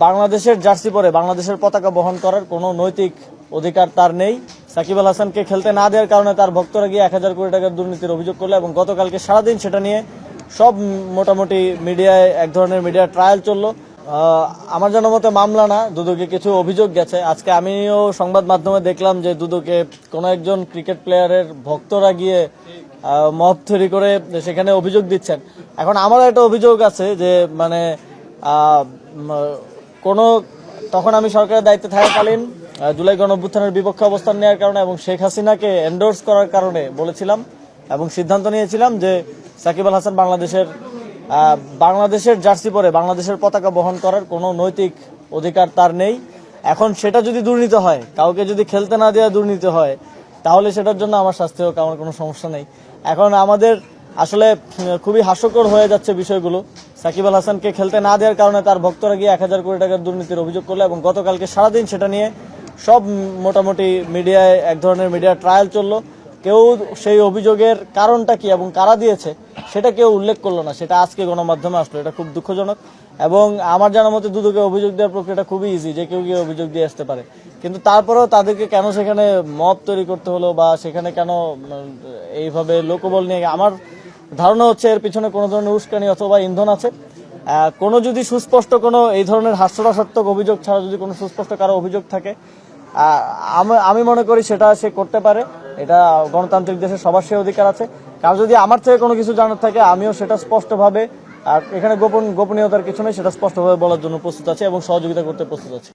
বাংলাদেশের জার্সি পরে বাংলাদেশের পতাকা বহন করার কোনো নৈতিক অধিকার তার নেই। সাকিব আল হাসানকে খেলতে না দেওয়ার কারণে তার ভক্তরা গিয়ে 1000 কোটি টাকার দুর্নীতির অভিযোগ করলো এবং গতকালকে সারাদিন সেটা নিয়ে সব মোটামুটি মিডিয়ায় এক ধরনের মিডিয়া ট্রায়াল চললো। আমার জানা মতে মামলা না, দুদকে কিছু অভিযোগ গেছে। আজকে আমিও সংবাদ মাধ্যমে দেখলাম যে দুদকে কোনো একজন ক্রিকেট প্লেয়ারের ভক্তরা গিয়ে মব তৈরি করে সেখানে অভিযোগ দিচ্ছেন। এখন আমার একটা অভিযোগ আছে যে মানে তখন আমি সরকারের দায়িত্বে থাকাকালীন জুলাই গণঅভ্যুত্থানের বিপক্ষে অবস্থান নেওয়ার কারণে এবং শেখ হাসিনাকে এন্ডোর্স করার কারণে বলেছিলাম এবং সিদ্ধান্ত নিয়েছিলাম যে সাকিব আল হাসান বাংলাদেশের জার্সি পরে বাংলাদেশের পতাকা বহন করার কোনো নৈতিক অধিকার তার নেই। এখন সেটা যদি দুর্নীতি হয়, কাউকে যদি খেলতে না দেওয়া দুর্নীতি হয়, তাহলে সেটার জন্য আমার শাস্তি হোক, আমার কোনো সমস্যা নেই। এখন আমাদের আসলে খুবই হাস্যকর হয়ে যাচ্ছে বিষয়গুলো। সাকিব আল হাসানকে খেলতে না দেওয়ার কারণে তার ভক্তরা গিয়ে 1000 কোটি টাকার দুর্নীতির অভিযোগ করলো এবং গতকালকে সারাদিন সেটা নিয়ে সব মোটামুটি মিডিয়ায় এক ধরনের মিডিয়া ট্রায়াল চললো। কেউ সেই অভিযোগের কারণটা কি এবং কারা দিয়েছে সেটা কেউ উল্লেখ করলো না, সেটা আজকে গণমাধ্যমে আসলো। এটা খুব দুঃখজনক এবং আমার জানা মতে দুদকে অভিযোগ দেওয়ার প্রক্রিয়াটা খুবই ইজি, যে কেউ গিয়ে অভিযোগ দিয়ে আসতে পারে। কিন্তু তারপরেও তাদেরকে কেন সেখানে মব তৈরি করতে হলো বা সেখানে কেন এইভাবে লোকবল নিয়ে, আমার ধারণা হচ্ছে এর পিছনে কোনো ধরনের উস্কানি অথবা ইন্ধন আছে। কোনো যদি সুস্পষ্ট কোনো এই ধরনের হাস্যরসাত্মক অভিযোগ ছাড়া যদি কোনো সুস্পষ্ট কারো অভিযোগ থাকে, আমি মনে করি সেটা সে করতে পারে। এটা গণতান্ত্রিক দেশে সবার সে অধিকার আছে। কারণ যদি আমার থেকে কোনো কিছু জানার থাকে, আমিও সেটা স্পষ্টভাবে, আর এখানে গোপনীয়তার কিছু নেই, সেটা স্পষ্টভাবে বলার জন্য প্রস্তুত আছে এবং সহযোগিতা করতে প্রস্তুত আছি।